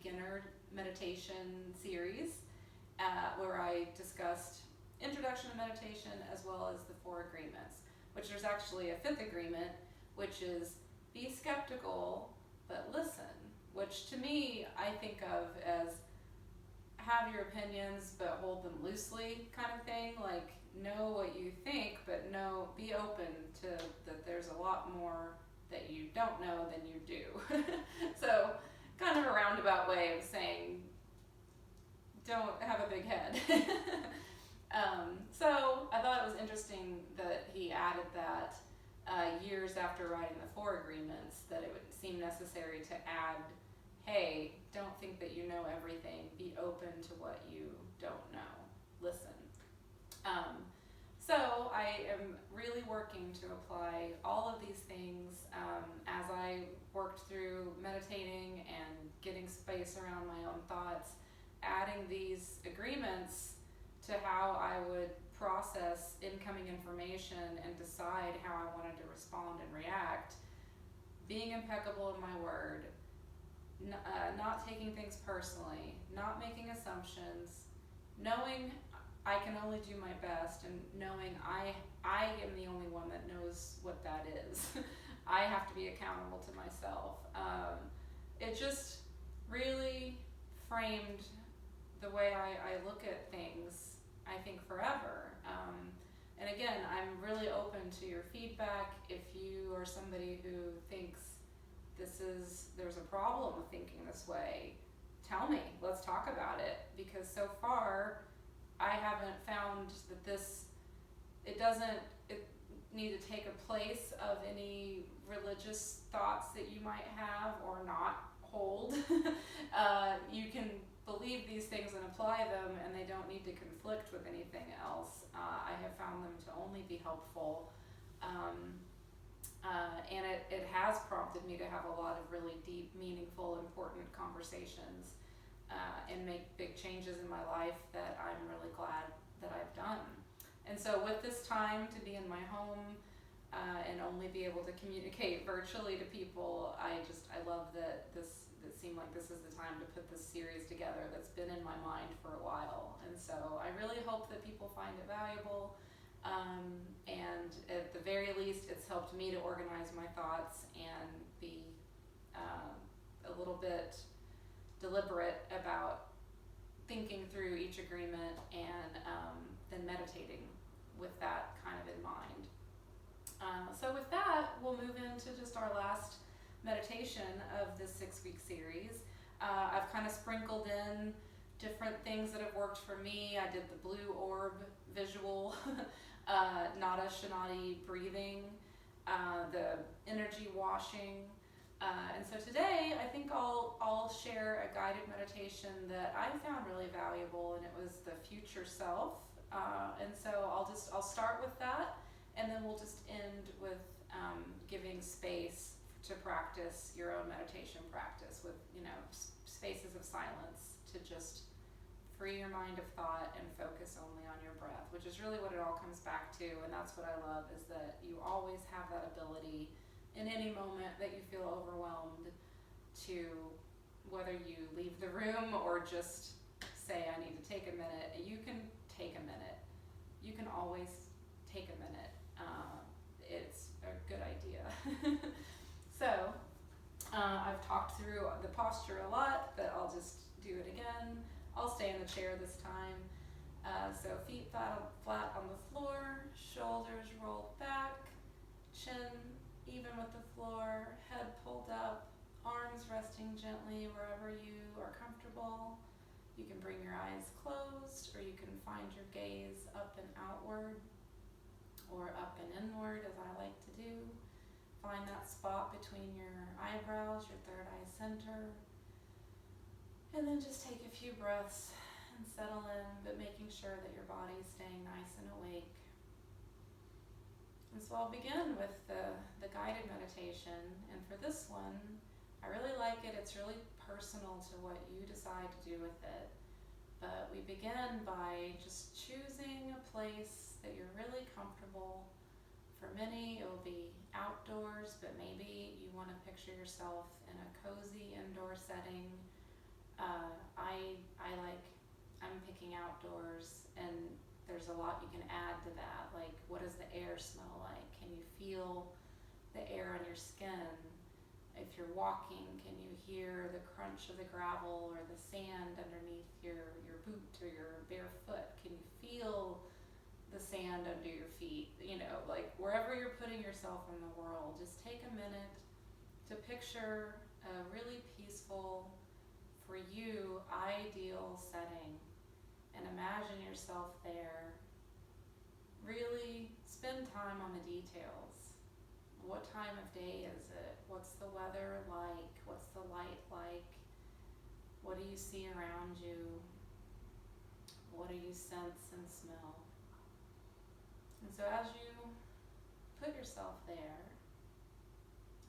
beginner meditation series where I discussed introduction to meditation as well as the 4 agreements, which there's actually a 5th agreement, which is be skeptical but listen, which to me I think of as have your opinions but hold them loosely kind of thing, like know what you think but be open to that there's a lot more that you don't know than you do. So kind of a roundabout way of saying don't have a big head. So I thought it was interesting that he added that years after writing the 4 agreements, that it would seem necessary to add, hey, don't think that you know everything, be open to what you don't know, listen. So I am really working to apply all of these things as I worked through meditating and getting space around my own thoughts, adding these agreements to how I would process incoming information and decide how I wanted to respond and react, being impeccable in my word, not taking things personally, not making assumptions, knowing I can only do my best, and knowing I am the only one that knows what that is. I have to be accountable to myself. It just really framed the way I look at things, I think, forever. And again, I'm really open to your feedback. If you are somebody who thinks there's a problem with thinking this way, tell me, let's talk about it. Because so far, I haven't found that it doesn't need to take a place of any religious thoughts that you might have or not hold. You can believe these things and apply them, and they don't need to conflict with anything else. I have found them to only be helpful. And it has prompted me to have a lot of really deep, meaningful, important conversations and make big changes in my life that I'm really glad that I've done. And so with this time to be in my home and only be able to communicate virtually to people, I love that it seemed like this is the time to put this series together that's been in my mind for a while. And so I really hope that people find it valuable. And at the very least, it's helped me to organize my thoughts and be a little bit deliberate about thinking through each agreement and then meditating with that kind of in mind. So with that, we'll move into just our last meditation of this 6-week series. I've kind of sprinkled in different things that have worked for me. I did the blue orb visual, Nada Shanati breathing, the energy washing. And so today, I think I'll share a guided meditation that I found really valuable, and it was the future self. And so I'll start with that, and then we'll just end with giving space to practice your own meditation practice with, spaces of silence to just free your mind of thought and focus only on your breath, which is really what it all comes back to. And that's what I love, is that you always have that ability in any moment that you feel overwhelmed to, whether you leave the room or just say, I need to take a minute, you can take a minute. You can always take a minute. It's a good idea. So, I've talked through the posture a lot, but I'll just do it again. I'll stay in the chair this time. So feet flat on the floor, shoulders rolled back, chin even with the floor, head pulled up, arms resting gently wherever you are comfortable. You can bring your eyes closed, or you can find your gaze up and outward, or up and inward, as I like to do. Find that spot between your eyebrows, your third eye center. And then just take a few breaths and settle in, but making sure that your body is staying nice and awake. And so I'll begin with the guided meditation. And for this one, I really like it. It's really personal to what you decide to do with it. But we begin by just choosing a place that you're really comfortable. For many, it will be outdoors, but maybe you want to picture yourself in a cozy indoor setting. I'm picking outdoors, and there's a lot you can add to that. Like, what does the air smell like? Can you feel the air on your skin? If you're walking, can you hear the crunch of the gravel or the sand underneath your boot or your bare foot? Can you feel the sand under your feet? Like, wherever you're putting yourself in the world, just take a minute to picture a really peaceful, for you, ideal setting, and imagine yourself there. Really spend time on the details. What time of day is it? What's the weather like? What's the light like? What do you see around you? What do you sense and smell? And so as you put yourself there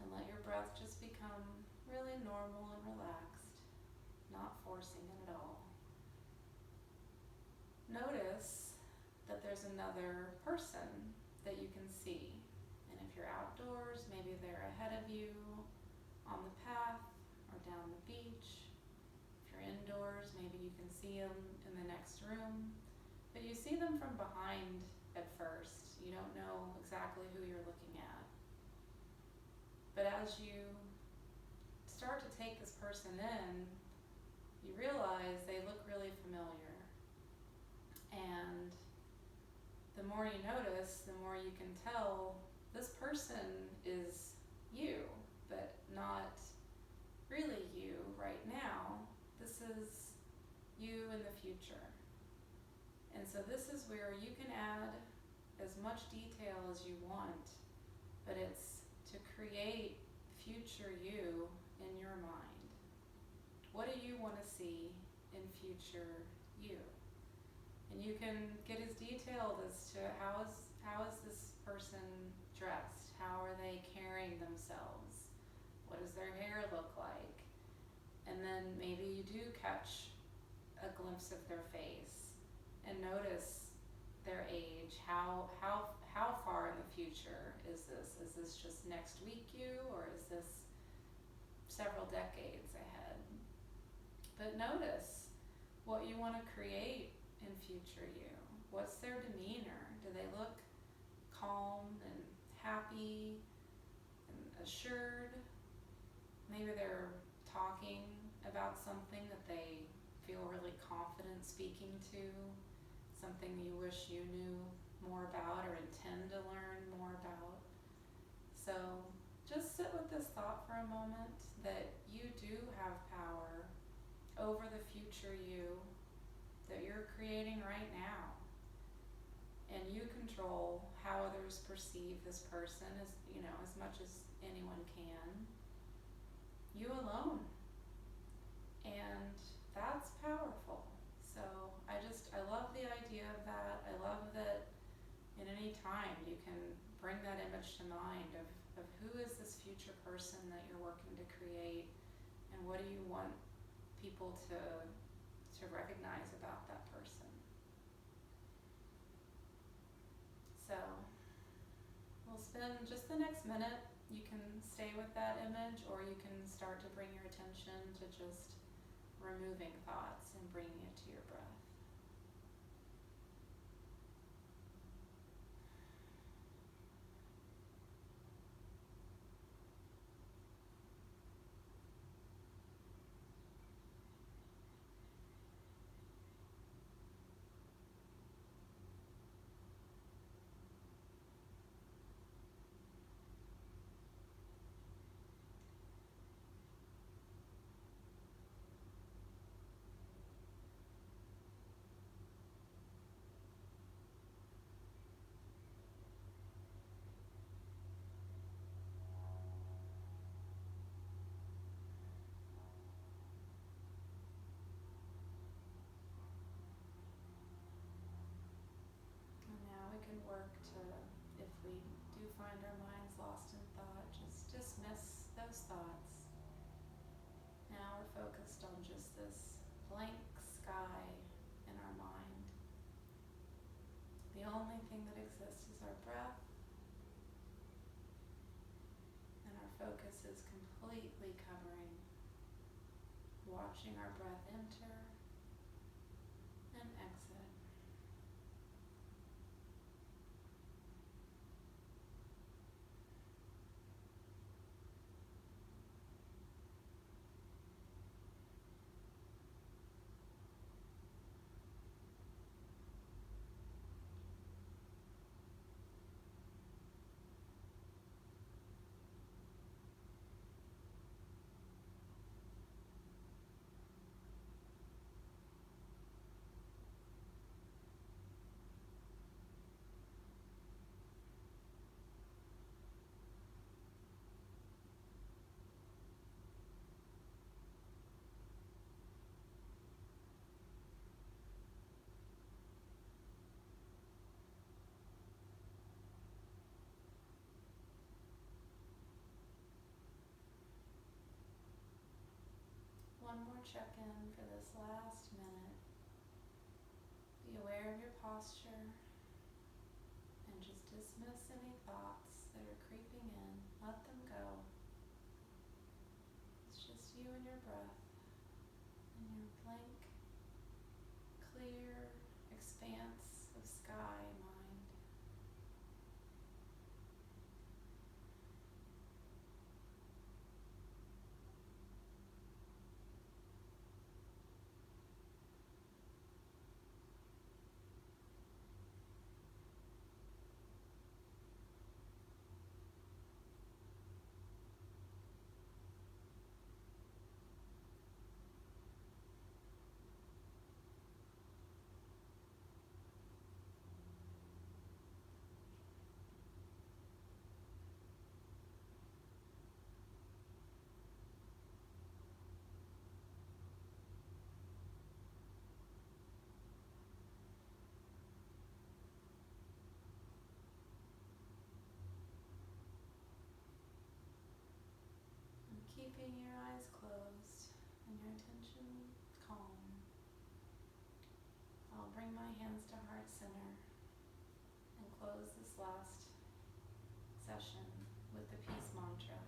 and let your breath just become really normal and relaxed, not forcing it at all, notice that there's another person that you can see. And if you're outdoors, maybe they're ahead of you on the path or down the beach. If you're indoors, maybe you can see them in the next room. But you see them from behind at first. You don't know exactly who you're looking at. But as you start to take this person in, you realize they look really familiar. And the more you notice, the more you can tell this person is you, but not really you right now. This is you in the future. And so this is where you can add as much detail as you want, but it's to create future you in your mind. What do you want to see in future you? And you can get as detailed as to how is this person dressed? How are they carrying themselves? What does their hair look like? And then maybe you do catch a glimpse of their face and notice their age. How far in the future is this? Is this just next week you, or is this several decades ahead? But notice what you want to create in future you. What's their demeanor? Do they look calm and happy and assured? Maybe they're talking about something that they feel really confident speaking to, something you wish you knew more about or intend to learn more about. So just sit with this thought for a moment that you do have power over the future you that you're creating right now. And you control how others perceive this person as much as anyone can. You alone. And that's powerful. So I love the idea of that. I love that in any time you can bring that image to mind of who is this future person that you're working to create, and what do you want people to recognize about that person. So we'll spend just the next minute. You can stay with that image, or you can start to bring your attention to just removing thoughts and bringing it to your breath. Work to, if we do find our minds lost in thought, just dismiss those thoughts. Now we're focused on just this blank sky in our mind. The only thing that exists is our breath, and our focus is completely covering watching our breath enter and exit. One more check-in for this last minute. Be aware of your posture and just dismiss any thoughts that are creeping in. Let them go. It's just you and your breath and your blank, clear expanse of sky mind. And keeping your eyes closed and your attention calm, I'll bring my hands to heart center and close this last session with the peace mantra.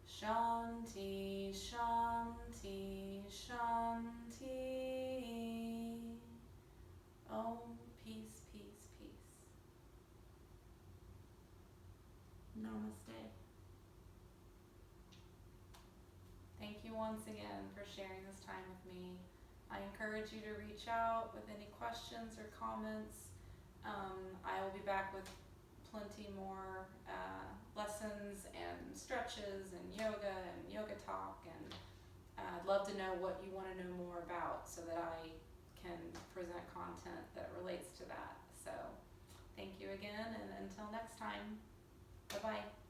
Shanti, Shanti, Shanti. Om, peace, peace, peace. Namaste. Thank you once again for sharing this time with me. I encourage you to reach out with any questions or comments. I will be back with plenty more lessons and stretches and yoga talk, and I'd love to know what you want to know more about so that I can present content that relates to that. So thank you again, and until next time, bye-bye.